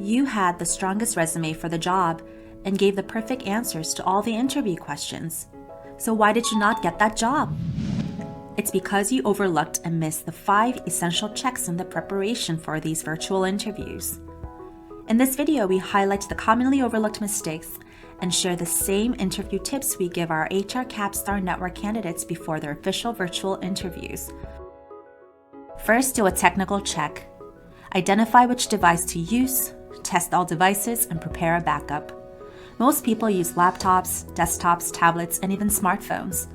you had the strongest resume for the job and gave the perfect answers to all the interview questions. So why did you not get that job? It's because you overlooked and missed the 5 essential checks in the preparation for these virtual interviews. In this video, we highlight the commonly overlooked mistakes and share the same interview tips we give our HR Capstar Network candidates before their official virtual interviews. First, do a technical check. Identify which device to use, test all devices, and prepare a backup. Most people use laptops, desktops, tablets, and even smartphones.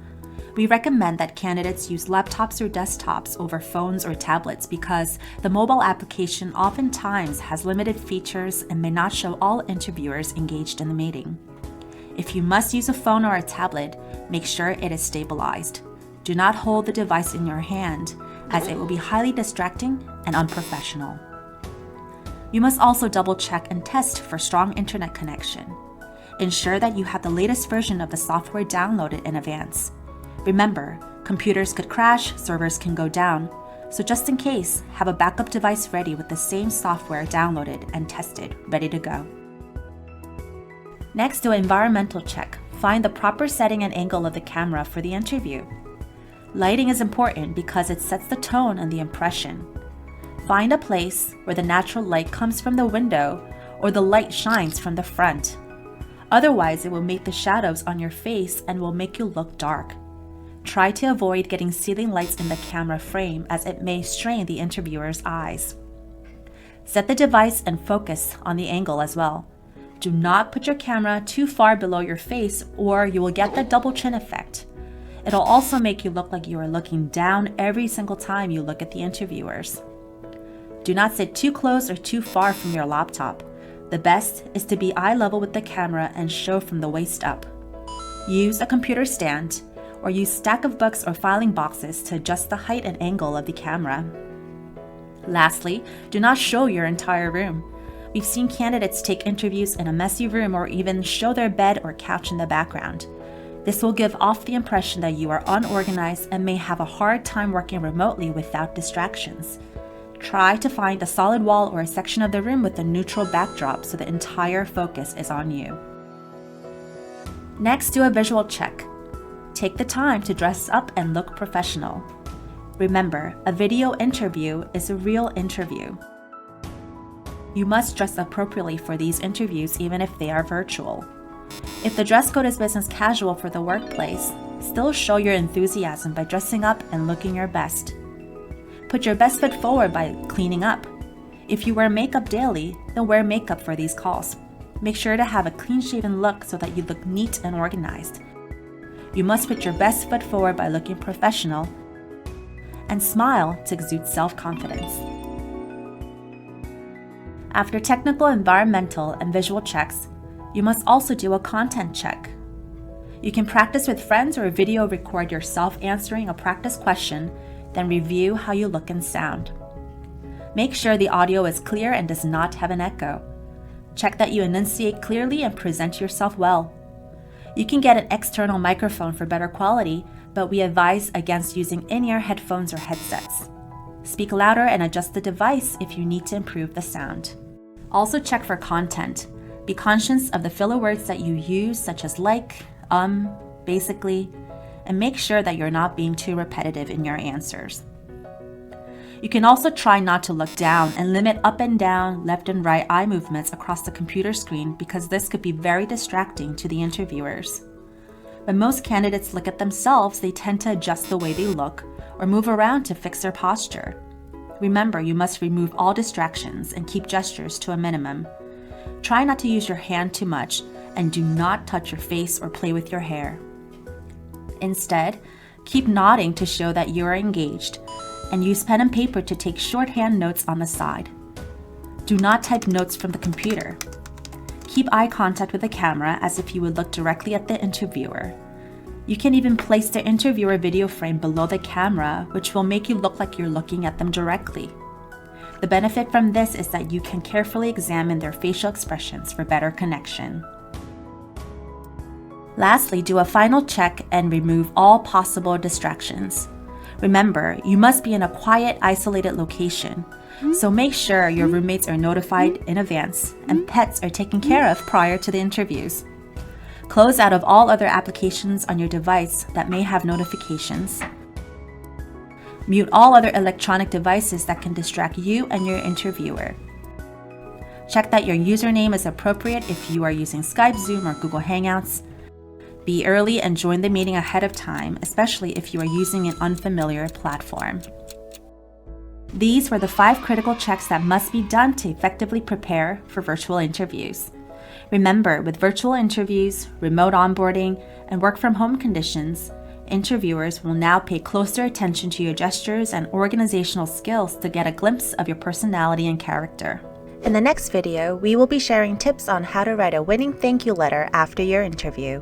We recommend that candidates use laptops or desktops over phones or tablets because the mobile application oftentimes has limited features and may not show all interviewers engaged in the meeting. If you must use a phone or a tablet, make sure it is stabilized. Do not hold the device in your hand, as it will be highly distracting and unprofessional. You must also double-check and test for strong internet connection. Ensure that you have the latest version of the software downloaded in advance. Remember, computers could crash, servers can go down, so just in case, have a backup device ready with the same software downloaded and tested, ready to go. Next, do an environmental check. Find the proper setting and angle of the camera for the interview. Lighting is important because it sets the tone and the impression. Find a place where the natural light comes from the window or the light shines from the front. Otherwise, it will make the shadows on your face and will make you look dark. Try to avoid getting ceiling lights in the camera frame as it may strain the interviewer's eyes. Set the device and focus on the angle as well. Do not put your camera too far below your face or you will get the double chin effect. It'll also make you look like you are looking down every single time you look at the interviewers. Do not sit too close or too far from your laptop. The best is to be eye level with the camera and show from the waist up. Use a computer stand or use stack of books or filing boxes to adjust the height and angle of the camera. Lastly, do not show your entire room. We've seen candidates take interviews in a messy room or even show their bed or couch in the background. This will give off the impression that you are unorganized and may have a hard time working remotely without distractions. Try to find a solid wall or a section of the room with a neutral backdrop so the entire focus is on you. Next, do a visual check. Take the time to dress up and look professional. Remember, a video interview is a real interview. You must dress appropriately for these interviews even if they are virtual. If the dress code is business casual for the workplace, still show your enthusiasm by dressing up and looking your best. Put your best foot forward by cleaning up. If you wear makeup daily, then wear makeup for these calls. Make sure to have a clean-shaven look so that you look neat and organized. You must put your best foot forward by looking professional and smile to exude self-confidence. After technical, environmental, and visual checks, you must also do a content check. You can practice with friends or video record yourself answering a practice question, then review how you look and sound. Make sure the audio is clear and does not have an echo. Check that you enunciate clearly and present yourself well. You can get an external microphone for better quality, but we advise against using in-ear headphones or headsets. Speak louder and adjust the device if you need to improve the sound. Also check for content. Be conscious of the filler words that you use, such as like, basically, and make sure that you're not being too repetitive in your answers. You can also try not to look down and limit up and down, left and right eye movements across the computer screen because this could be very distracting to the interviewers. When most candidates look at themselves, they tend to adjust the way they look or move around to fix their posture. Remember, you must remove all distractions and keep gestures to a minimum. Try not to use your hand too much and do not touch your face or play with your hair. Instead, keep nodding to show that you are engaged and use pen and paper to take shorthand notes on the side. Do not type notes from the computer. Keep eye contact with the camera as if you would look directly at the interviewer. You can even place the interviewer video frame below the camera, which will make you look like you're looking at them directly. The benefit from this is that you can carefully examine their facial expressions for better connection. Lastly, do a final check and remove all possible distractions. Remember, you must be in a quiet, isolated location, so make sure your roommates are notified in advance and pets are taken care of prior to the interviews. Close out of all other applications on your device that may have notifications. Mute all other electronic devices that can distract you and your interviewer. Check that your username is appropriate if you are using Skype, Zoom, or Google Hangouts. Be early and join the meeting ahead of time, especially if you are using an unfamiliar platform. These were the 5 critical checks that must be done to effectively prepare for virtual interviews. Remember, with virtual interviews, remote onboarding, and work-from-home conditions, interviewers will now pay closer attention to your gestures and organizational skills to get a glimpse of your personality and character. In the next video, we will be sharing tips on how to write a winning thank you letter after your interview.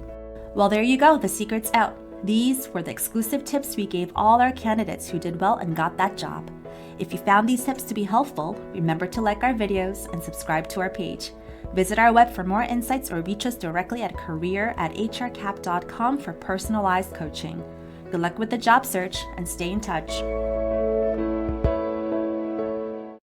Well, there you go, the secret's out. These were the exclusive tips we gave all our candidates who did well and got that job. If you found these tips to be helpful, remember to like our videos and subscribe to our page. Visit our web for more insights or reach us directly at career@hrcap.com for personalized coaching. Good luck with the job search and stay in touch.